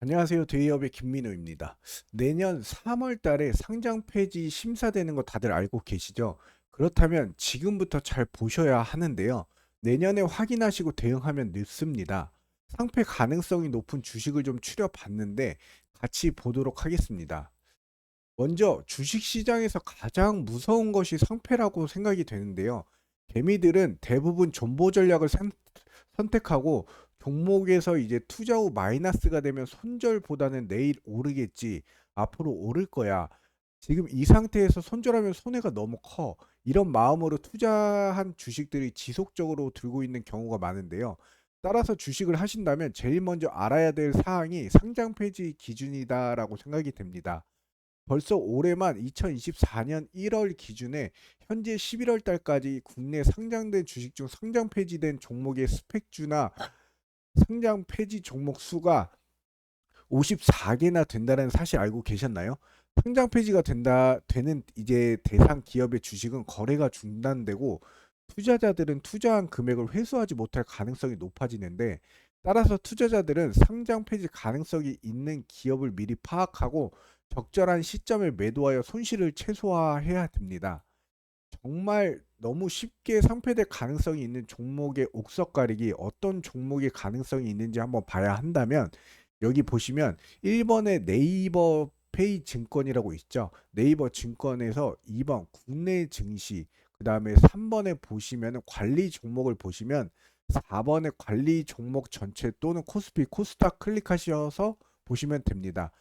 안녕하세요. 데이업의 김민우입니다. 내년 3월 달에 상장 폐지 심사되는 거 다들 알고 계시죠? 그렇다면 지금부터 잘 보셔야 하는데요. 내년에 확인하시고 대응하면 늦습니다. 상폐 가능성이 높은 주식을 좀 추려봤는데 같이 보도록 하겠습니다. 먼저 주식 시장에서 가장 무서운 것이 상폐라고 생각이 되는데요. 개미들은 대부분 존버 전략을 선택하고 종목에서 이제 투자 후 마이너스가 되면 손절보다는 내일 오르겠지. 앞으로 오를 거야. 지금 이 상태에서 손절하면 손해가 너무 커. 이런 마음으로 투자한 주식들이 지속적으로 들고 있는 경우가 많은데요. 따라서 주식을 하신다면 제일 먼저 알아야 될 사항이 상장 폐지 기준이다라고 생각이 됩니다. 벌써 올해만 2024년 1월 기준에 현재 11월 달까지 국내 상장된 주식 중 상장 폐지된 종목의 스펙주나 상장 폐지 종목 수가 54개나 된다는 사실 알고 계셨나요? 상장 폐지가 되는 이제 대상 기업의 주식은 거래가 중단되고 투자자들은 투자한 금액을 회수하지 못할 가능성이 높아지는데, 따라서 투자자들은 상장 폐지 가능성이 있는 기업을 미리 파악하고 적절한 시점에 매도하여 손실을 최소화해야 됩니다. 정말 너무 쉽게 상폐될 가능성이 있는 종목의 옥석 가리기, 어떤 종목의 가능성이 있는지 한번 봐야 한다면, 여기 보시면 1번에 네이버 페이 증권이라고 있죠. 네이버 증권에서 2번 국내 증시, 그 다음에 3번에 보시면 관리 종목을 보시면 4번에 관리 종목 전체 또는 코스피 코스닥 클릭하셔서 보시면 됩니다.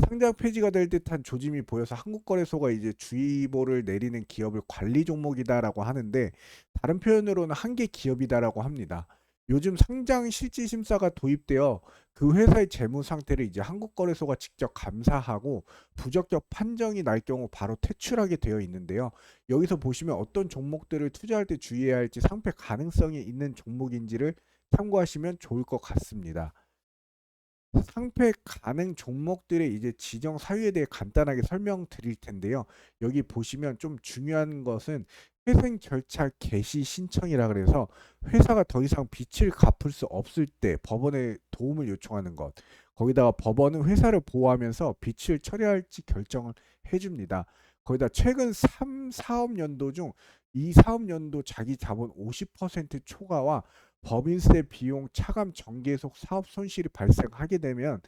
상장 폐지가 될 듯한 조짐이 보여서 한국거래소가 이제 주의보를 내리는 기업을 관리 종목이다라고 하는데, 다른 표현으로는 한계 기업이다라고 합니다. 요즘 상장 실질 심사가 도입되어 그 회사의 재무 상태를 이제 한국거래소가 직접 감사하고 부적격 판정이 날 경우 바로 퇴출하게 되어 있는데요. 여기서 보시면 어떤 종목들을 투자할 때 주의해야 할지, 상폐 가능성이 있는 종목인지를 참고하시면 좋을 것 같습니다. 상패 가능 종목들의 이제 지정 사유에 대해 간단하게 설명드릴 텐데요. 여기 보시면 좀 중요한 것은 회생 절차 개시 신청이라 그래서 회사가 더 이상 빚을 갚을 수 없을 때 법원에 도움을 요청하는 것. 거기다가 법원은 회사를 보호하면서 빚을 처리할지 결정을 해줍니다. 거기다 최근 3 사업연도 중 이 사업연도 자기 자본 50% 초과와 법인세 비용 차감 정계속 사업 손실이 발생하게 되면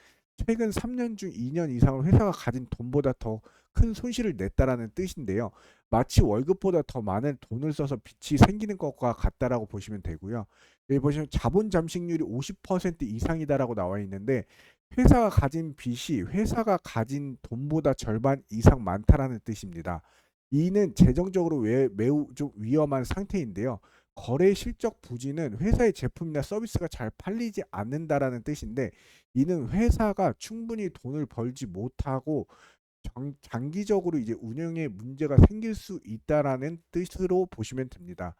최근 3년 중 2년 이상을 회사가 가진 돈보다 더 큰 손실을 냈다라는 뜻인데요. 마치 월급보다 더 많은 돈을 써서 빚이 생기는 것과 같다라고 보시면 되고요. 여기 보시면 자본 잠식률이 50% 이상이다라고 나와 있는데, 회사가 가진 빚이 회사가 가진 돈보다 절반 이상 많다라는 뜻입니다. 이는 재정적으로 매우 좀 위험한 상태인데요. 거래 실적 부진은 회사의 제품이나 서비스가 잘 팔리지 않는다라는 뜻인데, 이는 회사가 충분히 돈을 벌지 못하고 장기적으로 이제 운영에 문제가 생길 수 있다라는 뜻으로 보시면 됩니다.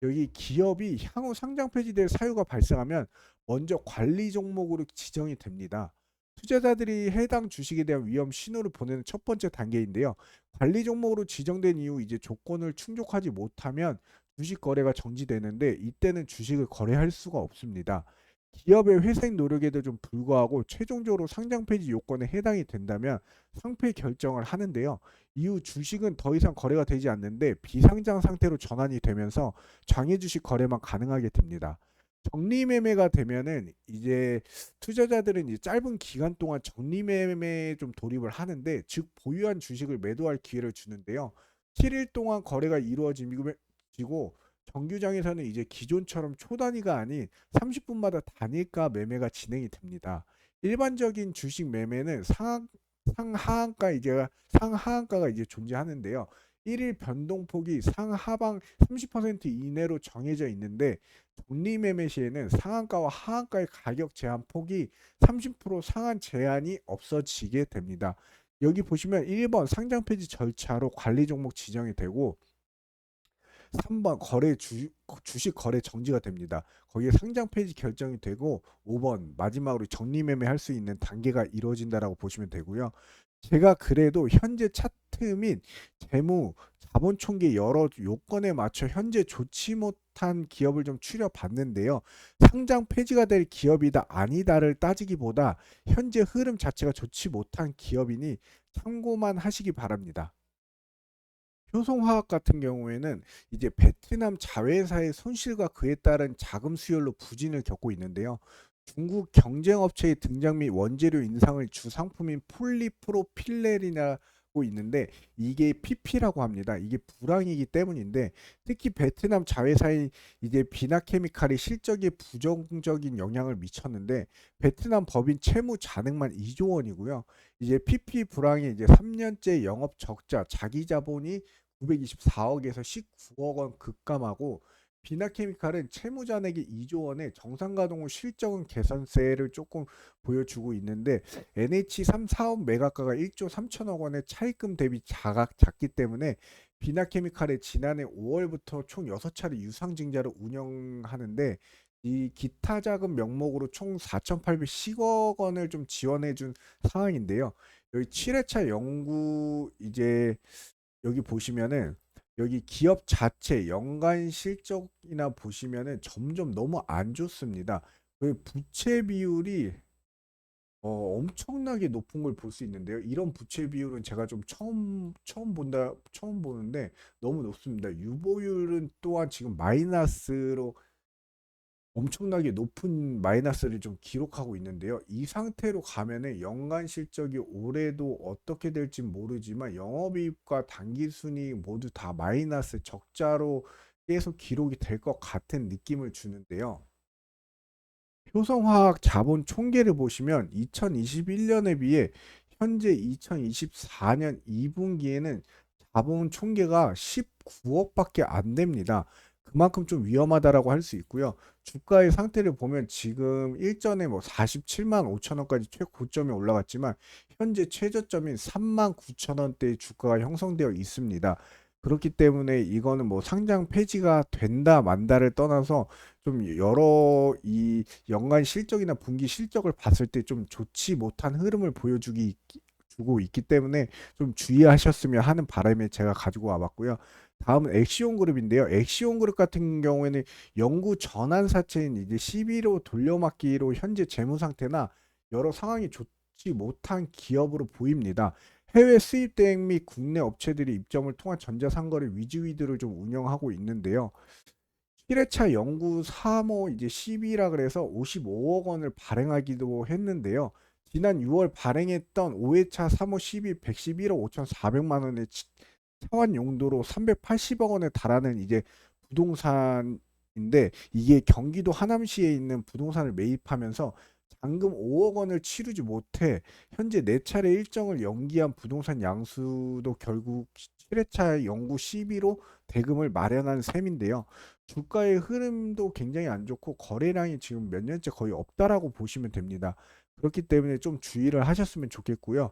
여기 기업이 향후 상장 폐지될 사유가 발생하면 먼저 관리 종목으로 지정이 됩니다. 투자자들이 해당 주식에 대한 위험 신호를 보내는 첫 번째 단계인데요. 관리 종목으로 지정된 이후 이제 조건을 충족하지 못하면 주식 거래가 정지되는데, 이때는 주식을 거래할 수가 없습니다. 기업의 회생 노력에도 좀 불구하고 최종적으로 상장 폐지 요건에 해당이 된다면 상폐 결정을 하는데요. 이후 주식은 더 이상 거래가 되지 않는데 비상장 상태로 전환이 되면서 장외 주식 거래만 가능하게 됩니다. 적리매매가 되면은 이제 투자자들은 이제 짧은 기간 동안 적리매매에 좀 돌입을 하는데, 즉 보유한 주식을 매도할 기회를 주는데요. 7일 동안 거래가 이루어지고 정규장에서는 이제 기존처럼 초단위가 아닌 30분마다 단일가 매매가 진행이 됩니다. 일반적인 주식 매매는 상하한가가 이제 존재하는데요. 1일 변동폭이 상하방 30% 이내로 정해져 있는데, 적리매매 시에는 상한가와 하한가의 가격 제한 폭이 30% 상한 제한이 없어지게 됩니다. 여기 보시면 1번 상장 폐지 절차로 관리 종목 지정이 되고, 3번 주식 거래 정지가 됩니다. 거기에 상장 폐지 결정이 되고, 5번 마지막으로 적리매매 할 수 있는 단계가 이루어진다라고 보시면 되고요. 제가 그래도 현재 차트 및 재무, 자본 총계 여러 요건에 맞춰 현재 좋지 못 못한 기업을 좀 추려봤는데요. 상장 폐지가 될 기업이다 아니다를 따지기보다 현재 흐름 자체가 좋지 못한 기업이니 참고만 하시기 바랍니다. 효성화학 같은 경우에는 이제 베트남 자회사의 손실과 그에 따른 자금 수혈로 부진을 겪고 있는데요. 중국 경쟁업체의 등장 및 원재료 인상을 주 상품인 폴리프로필렌이라고 있는데 이게 PP라고 합니다. 이게 불황이기 때문인데 특히 베트남 자회사인 이제 비나케미칼의 실적에 부정적인 영향을 미쳤는데 베트남 법인 채무 잔액만 2조 원이고요. 이제 PP 불황이 이제 3년째 영업 적자, 자기 자본이 924억에서 19억 원 급감하고 비나케미칼은 채무잔액이 2조 원에 정상 가동 후 실적은 개선세를 조금 보여주고 있는데 NH3 사업 매각가가 1조 3천억 원의 차입금 대비 작기 때문에 비나케미칼의 지난해 5월부터 총 6차례 유상증자를 운영하는데 이 기타 자금 명목으로 총 4,810억 원을 좀 지원해 준 상황인데요. 여기 7회차 연구 이제 여기 보시면은 여기 기업 자체 연간 실적이나 보시면은 점점 너무 안 좋습니다. 그 부채 비율이 엄청나게 높은 걸 볼 수 있는데요. 이런 부채 비율은 제가 좀 처음 보는데 너무 높습니다. 유보율은 또한 지금 마이너스로 엄청나게 높은 마이너스를 좀 기록하고 있는데요. 이 상태로 가면은 연간 실적이 올해도 어떻게 될지 모르지만 영업이익과 당기순이익 모두 다 마이너스 적자로 계속 기록이 될 것 같은 느낌을 주는데요. 효성화학 자본 총계를 보시면 2021년에 비해 현재 2024년 2분기에는 자본 총계가 19억밖에 안 됩니다. 그만큼 좀 위험하다라고 할 수 있고요. 주가의 상태를 보면 지금 일전에 뭐 47만 5천 원까지 최고점에 올라갔지만 현재 최저점인 3만 9천 원대의 주가가 형성되어 있습니다. 그렇기 때문에 이거는 뭐 상장 폐지가 된다 만다를 떠나서 좀 여러 이 연간 실적이나 분기 실적을 봤을 때 좀 좋지 못한 흐름을 주고 있기 때문에 좀 주의하셨으면 하는 바람에 제가 가지고 와봤고요. 다음은 엑시온 그룹인데요. 엑시온 그룹 같은 경우에는 영구 전환 사채인 이제 11호 돌려막기로 현재 재무 상태나 여러 상황이 좋지 못한 기업으로 보입니다. 해외 수입 대행 및 국내 업체들이 입점을 통한 전자상거래 위주위드를 좀 운영하고 있는데요. 1회차 영구 3호 이제 10이라 그래서 55억 원을 발행하기도 했는데요. 지난 6월 발행했던 5회차 3호 12 111억 5,400만 원의 차환 용도로 380억 원에 달하는 이제 부동산인데 이게 경기도 하남시에 있는 부동산을 매입하면서 잔금 5억 원을 치르지 못해 현재 4차례 일정을 연기한 부동산 양수도 결국 7회차 영구 12로 대금을 마련한 셈인데요. 주가의 흐름도 굉장히 안 좋고 거래량이 지금 몇 년째 거의 없다라고 보시면 됩니다. 그렇기 때문에 좀 주의를 하셨으면 좋겠고요.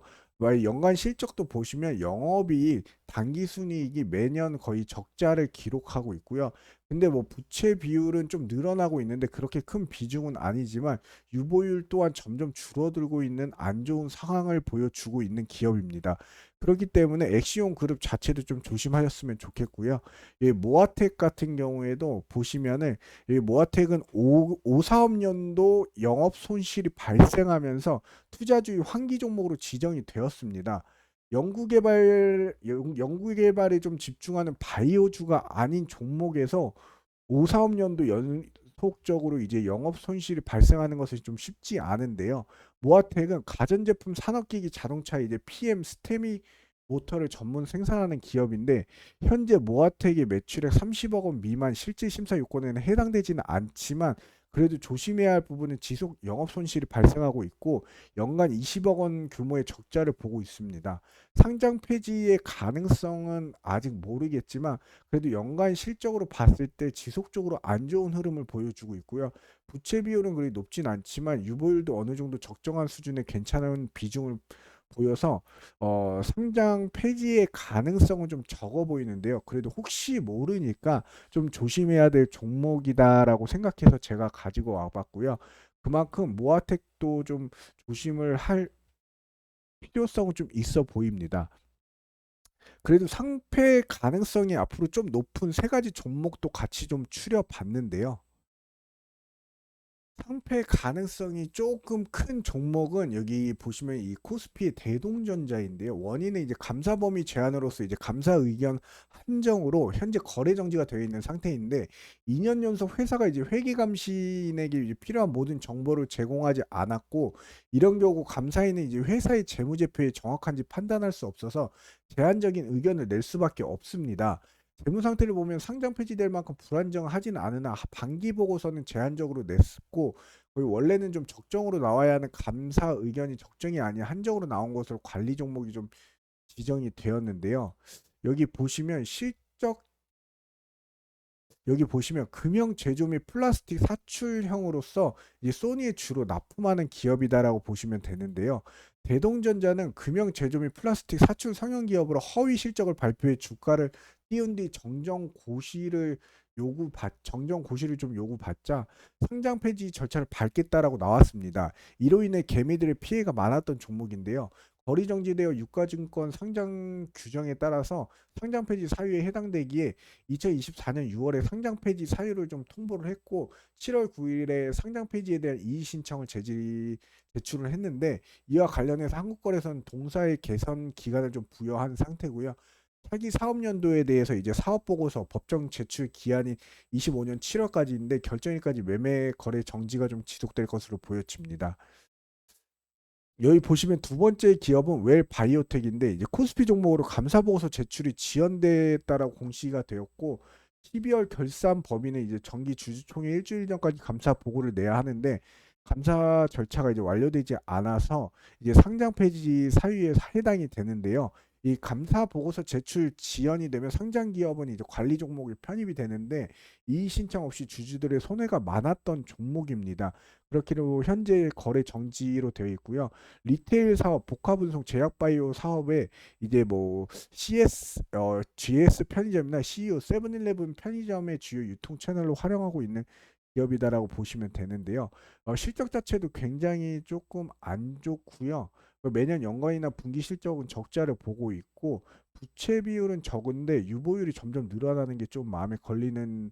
연간 실적도 보시면 영업이 당기순이익이 매년 거의 적자를 기록하고 있고요. 근데 뭐 부채 비율은 좀 늘어나고 있는데 그렇게 큰 비중은 아니지만 유보율 또한 점점 줄어들고 있는 안 좋은 상황을 보여주고 있는 기업입니다. 그렇기 때문에 엑시온 그룹 자체도 좀 조심하셨으면 좋겠고요. 이 모아텍 같은 경우에도 보시면은 이 모아텍은 5사업년도 영업 손실이 발생하면서 투자주의 환기 종목으로 지정이 되었습니다. 연구개발에 좀 집중하는 바이오주가 아닌 종목에서 5사업년도 연속적으로 이제 영업 손실이 발생하는 것은 좀 쉽지 않은데요. 모아텍은 가전제품 산업기기 자동차 이제 PM 스테미 모터를 전문 생산하는 기업인데 현재 모아텍의 매출액 30억 원 미만 실질 심사 요건에는 해당되지는 않지만 그래도 조심해야 할 부분은 지속 영업 손실이 발생하고 있고 연간 20억 원 규모의 적자를 보고 있습니다. 상장 폐지의 가능성은 아직 모르겠지만 그래도 연간 실적으로 봤을 때 지속적으로 안 좋은 흐름을 보여주고 있고요. 부채 비율은 그리 높진 않지만 유보율도 어느 정도 적정한 수준의 괜찮은 비중을 보여서 상장 폐지의 가능성은 좀 적어 보이는데요. 그래도 혹시 모르니까 좀 조심해야 될 종목이다라고 생각해서 제가 가지고 와봤고요. 그만큼 모아텍도 좀 조심을 할 필요성은 좀 있어 보입니다. 그래도 상패 가능성이 앞으로 좀 높은 세 가지 종목도 같이 좀 추려봤는데요. 상패 가능성이 조금 큰 종목은 여기 보시면 이 코스피의 대동전자인데요. 원인은 이제 감사 범위 제한으로서 이제 감사 의견 한정으로 현재 거래 정지가 되어 있는 상태인데 2년 연속 회사가 이제 회계 감시인에게 이제 필요한 모든 정보를 제공하지 않았고 이런 경우 감사인은 이제 회사의 재무제표에 정확한지 판단할 수 없어서 제한적인 의견을 낼 수밖에 없습니다. 재무 상태를 보면 상장 폐지될 만큼 불안정하진 않으나 반기 보고서는 제한적으로 냈고 거의 원래는 좀 적정으로 나와야 하는 감사 의견이 적정이 아닌 한정으로 나온 것으로 관리 종목이 좀 지정이 되었는데요. 여기 보시면 실적 여기 보시면 금형 제조 및 플라스틱 사출형으로서 이 소니에 주로 납품하는 기업이다라고 보시면 되는데요. 대동전자는 금형 제조 및 플라스틱 사출 성형 기업으로 허위 실적을 발표해 주가를 띄운 뒤 정정 고시를 좀 요구받자 상장 폐지 절차를 밟겠다라고 나왔습니다. 이로 인해 개미들의 피해가 많았던 종목인데요. 거리 정지되어 유가증권 상장 규정에 따라서 상장 폐지 사유에 해당되기에 2024년 6월에 상장 폐지 사유를 좀 통보를 했고 7월 9일에 상장 폐지에 대한 이의 신청을 제출을 했는데 이와 관련해서 한국거래소는 동사의 개선 기간을 좀 부여한 상태고요. 차기 사업연도에 대해서 이제 사업보고서 법정 제출 기한이 25년 7월까지인데 결정일까지 매매 거래 정지가 좀 지속될 것으로 보여집니다. 여기 보시면 두 번째 기업은 웰 바이오텍인데 이제 코스피 종목으로 감사 보고서 제출이 지연됐다라고 공시가 되었고 12월 결산 범위는 이제 정기 주주총회 일주일 전까지 감사 보고를 내야 하는데 감사 절차가 이제 완료되지 않아서 이제 상장 폐지 사유에 해당이 되는데요. 이 감사 보고서 제출 지연이 되면 상장 기업은 이제 관리 종목에 편입이 되는데 이의 신청 없이 주주들의 손해가 많았던 종목입니다. 그렇기로 현재 거래 정지로 되어 있고요. 리테일 사업, 복합운송, 제약바이오 사업에 이제 뭐 GS 편의점이나 CU, 세븐일레븐 편의점의 주요 유통 채널로 활용하고 있는 기업이다라고 보시면 되는데요. 실적 자체도 굉장히 조금 안 좋고요. 매년 연간이나 분기 실적은 적자를 보고 있고 부채 비율은 적은데 유보율이 점점 늘어나는 게 좀 마음에 걸리는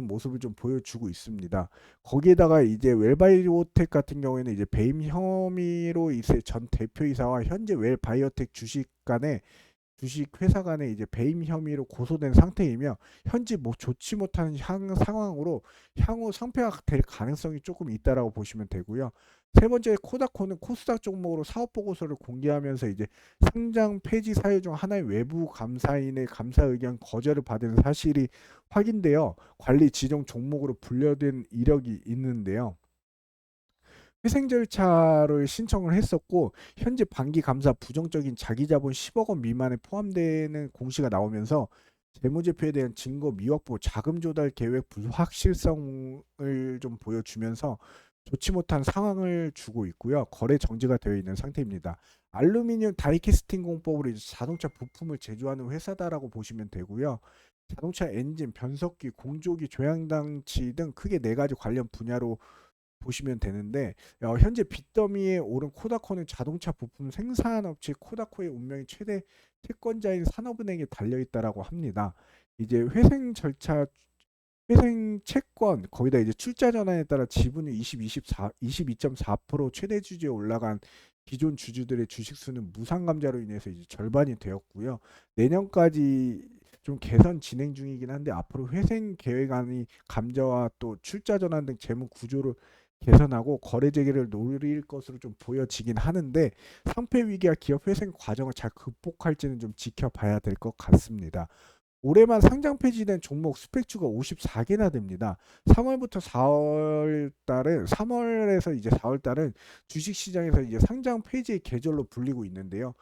모습을 좀 보여주고 있습니다. 거기에다가 이제 웰바이오텍 같은 경우에는 이제 배임 혐의로 이제 전 대표이사와 현재 웰바이오텍 주식 회사 간에 이제 배임 혐의로 고소된 상태이며 현재 뭐 좋지 못한 상황으로 향후 상폐가 될 가능성이 조금 있다라고 보시면 되고요. 세 번째 코다코는 코스닥 종목으로 사업 보고서를 공개하면서 이제 상장 폐지 사유 중 하나의 외부 감사인의 감사 의견 거절을 받은 사실이 확인되어 관리 지정 종목으로 분류된 이력이 있는데요. 회생 절차를 신청을 했었고 현재 반기 감사 부정적인 자기자본 10억 원 미만에 포함되는 공시가 나오면서 재무제표에 대한 증거 미확보, 자금 조달 계획 불확실성을 좀 보여주면서 좋지 못한 상황을 주고 있고요. 거래 정지가 되어 있는 상태입니다. 알루미늄 다이캐스팅 공법으로 이제 자동차 부품을 제조하는 회사다라고 보시면 되고요. 자동차 엔진, 변속기, 공조기, 조향장치 등 크게 네 가지 관련 분야로 보시면 되는데 현재 빚더미에 오른 코다코는 자동차 부품 생산업체 코다코의 운명이 최대 채권자인 산업은행에 달려 있다라고 합니다. 이제 회생 채권 거기다 이제 출자 전환에 따라 지분이 22.4% 최대 주주에 올라간 기존 주주들의 주식 수는 무상 감자로 인해서 이제 절반이 되었고요. 내년까지 좀 개선 진행 중이긴 한데 앞으로 회생 계획안이 감자와 또 출자 전환 등 재무 구조를 개선하고 거래 재개를 노릴 것으로 좀 보여지긴 하는데 상폐 위기와 기업 회생 과정을 잘 극복할지는 좀 지켜봐야 될 것 같습니다. 올해만 상장 폐지된 종목 스펙주가 54개나 됩니다. 3월부터 4월 달은 3월에서 이제 4월 달은 주식 시장에서 이제 상장 폐지의 계절로 불리고 있는데요.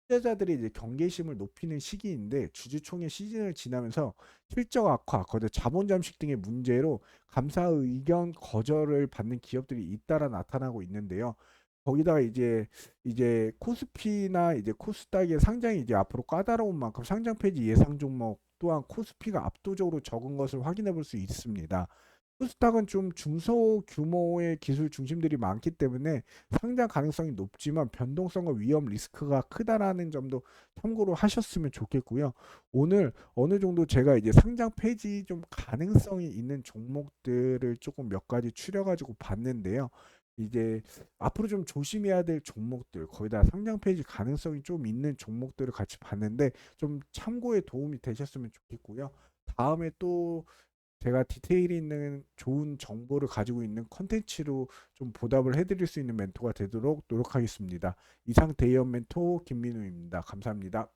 투자자들이 이제 경계심을 높이는 시기인데 주주총회 시즌을 지나면서 실적 악화, 거기다 자본 잠식 등의 문제로 감사 의견 거절을 받는 기업들이 잇따라 나타나고 있는데요. 거기다가 이제 코스피나 이제 코스닥의 상장이 이제 앞으로 까다로운 만큼 상장 폐지 예상 종목 또한 코스피가 압도적으로 적은 것을 확인해 볼 수 있습니다. 코스닥은 좀 중소 규모의 기술 중심들이 많기 때문에 상장 가능성이 높지만 변동성과 위험 리스크가 크다라는 점도 참고로 하셨으면 좋겠고요. 오늘 어느 정도 제가 이제 상장 폐지 좀 가능성이 있는 종목들을 조금 몇 가지 추려가지고 봤는데요. 이제 앞으로 좀 조심해야 될 종목들, 거기다 상장 폐지 가능성이 좀 있는 종목들을 같이 봤는데 좀 참고에 도움이 되셨으면 좋겠고요. 다음에 또 제가 디테일이 있는 좋은 정보를 가지고 있는 컨텐츠로 좀 보답을 해드릴 수 있는 멘토가 되도록 노력하겠습니다. 이상 대의원 멘토 김민우입니다. 감사합니다.